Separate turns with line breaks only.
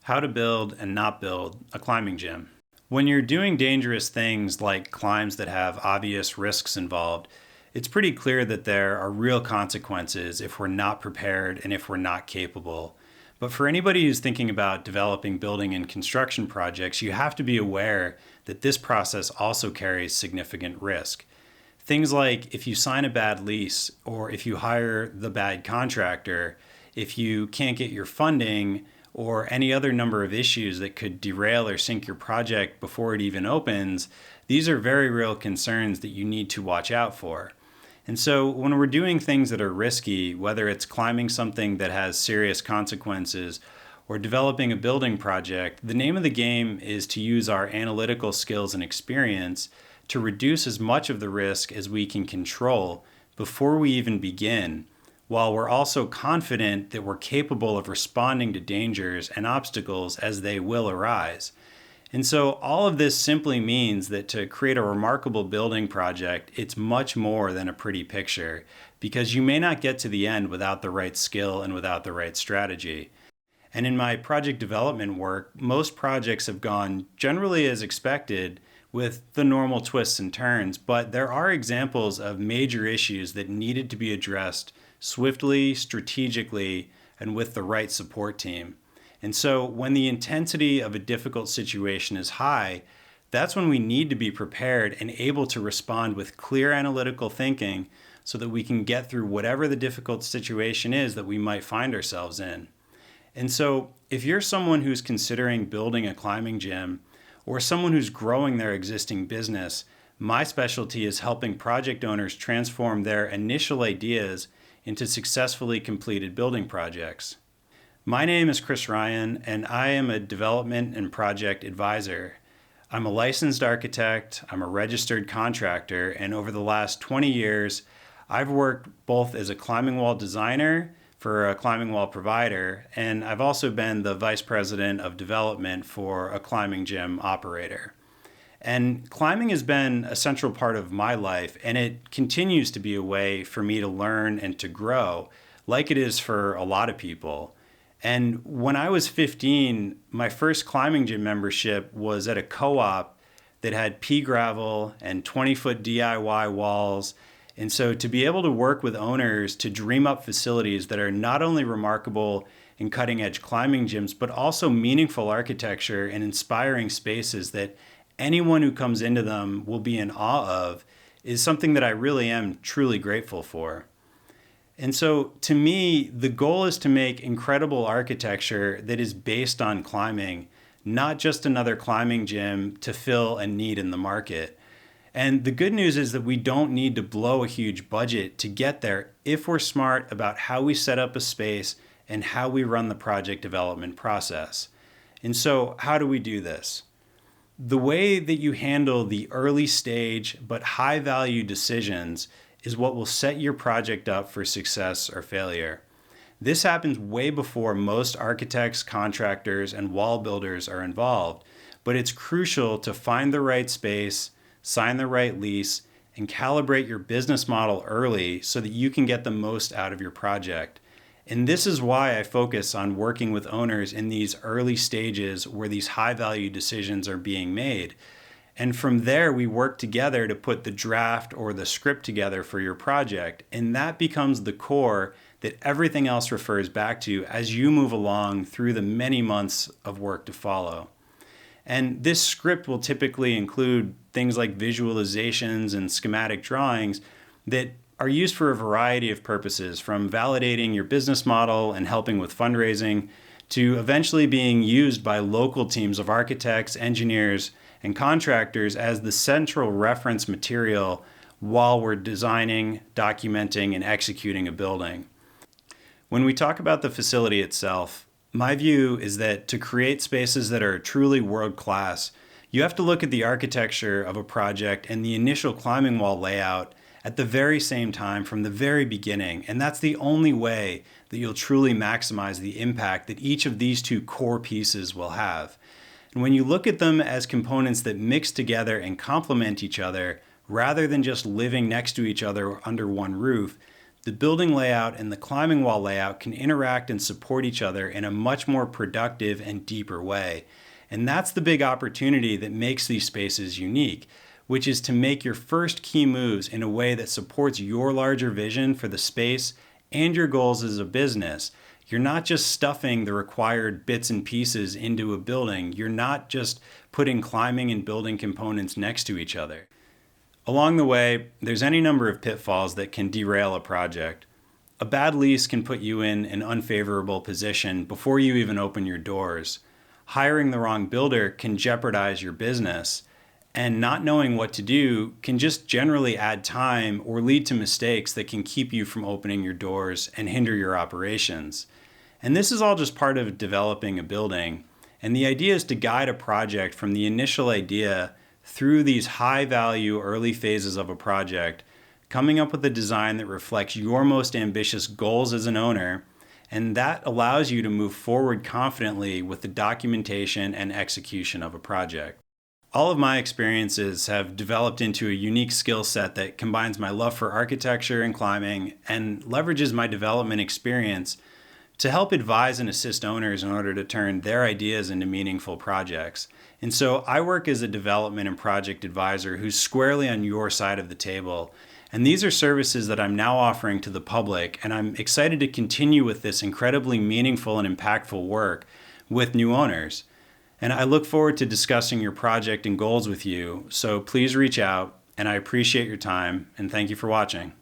How to build and not build a climbing gym. When you're doing dangerous things like climbs that have obvious risks involved, it's pretty clear that there are real consequences if we're not prepared and if we're not capable. But for anybody who's thinking about developing building and construction projects, you have to be aware that this process also carries significant risk. Things like if you sign a bad lease or if you hire the bad contractor, if you can't get your funding, or any other number of issues that could derail or sink your project before it even opens, these are very real concerns that you need to watch out for. And so when we're doing things that are risky, whether it's climbing something that has serious consequences or developing a building project, the name of the game is to use our analytical skills and experience to reduce as much of the risk as we can control before we even begin, while we're also confident that we're capable of responding to dangers and obstacles as they will arise. And so all of this simply means that to create a remarkable building project, it's much more than a pretty picture, because you may not get to the end without the right skill and without the right strategy. And in my project development work, most projects have gone generally as expected with the normal twists and turns, but there are examples of major issues that needed to be addressed swiftly, strategically, and with the right support team. And so when the intensity of a difficult situation is high, that's when we need to be prepared and able to respond with clear analytical thinking so that we can get through whatever the difficult situation is that we might find ourselves in. And so if you're someone who's considering building a climbing gym or someone who's growing their existing business, my specialty is helping project owners transform their initial ideas into successfully completed building projects. My name is Chris Ryan, and I am a development and project advisor. I'm a licensed architect, I'm a registered contractor, and over the last 20 years, I've worked both as a climbing wall designer for a climbing wall provider, and I've also been the vice president of development for a climbing gym operator. And climbing has been a central part of my life, and it continues to be a way for me to learn and to grow, like it is for a lot of people. And when I was 15, my first climbing gym membership was at a co-op that had pea gravel and 20-foot DIY walls. And so to be able to work with owners to dream up facilities that are not only remarkable in cutting-edge climbing gyms, but also meaningful architecture and inspiring spaces that anyone who comes into them will be in awe of is something that I really am truly grateful for. And so to me, the goal is to make incredible architecture that is based on climbing, not just another climbing gym to fill a need in the market. And the good news is that we don't need to blow a huge budget to get there if we're smart about how we set up a space and how we run the project development process. And so how do we do this? The way that you handle the early stage but high value decisions is what will set your project up for success or failure. This happens way before most architects, contractors, and wall builders are involved, but it's crucial to find the right space, sign the right lease, and calibrate your business model early so that you can get the most out of your project. And this is why I focus on working with owners in these early stages where these high value decisions are being made. And from there, we work together to put the draft or the script together for your project. And that becomes the core that everything else refers back to as you move along through the many months of work to follow. And this script will typically include things like visualizations and schematic drawings that are used for a variety of purposes, from validating your business model and helping with fundraising to eventually being used by local teams of architects, engineers, and contractors as the central reference material while we're designing, documenting, and executing a building. When we talk about the facility itself, my view is that to create spaces that are truly world-class, you have to look at the architecture of a project and the initial climbing wall layout at the very same time from the very beginning. And that's the only way that you'll truly maximize the impact that each of these two core pieces will have. And when you look at them as components that mix together and complement each other, rather than just living next to each other under one roof, the building layout and the climbing wall layout can interact and support each other in a much more productive and deeper way. And that's the big opportunity that makes these spaces unique, which is to make your first key moves in a way that supports your larger vision for the space and your goals as a business. You're not just stuffing the required bits and pieces into a building. You're not just putting climbing and building components next to each other. Along the way, there's any number of pitfalls that can derail a project. A bad lease can put you in an unfavorable position before you even open your doors. Hiring the wrong builder can jeopardize your business. And not knowing what to do can just generally add time or lead to mistakes that can keep you from opening your doors and hinder your operations. And this is all just part of developing a building. And the idea is to guide a project from the initial idea through these high-value early phases of a project, coming up with a design that reflects your most ambitious goals as an owner, and that allows you to move forward confidently with the documentation and execution of a project. All of my experiences have developed into a unique skill set that combines my love for architecture and climbing and leverages my development experience to help advise and assist owners in order to turn their ideas into meaningful projects. And so I work as a development and project advisor who's squarely on your side of the table. And these are services that I'm now offering to the public, and I'm excited to continue with this incredibly meaningful and impactful work with new owners. And I look forward to discussing your project and goals with you, so please reach out, and I appreciate your time, and thank you for watching.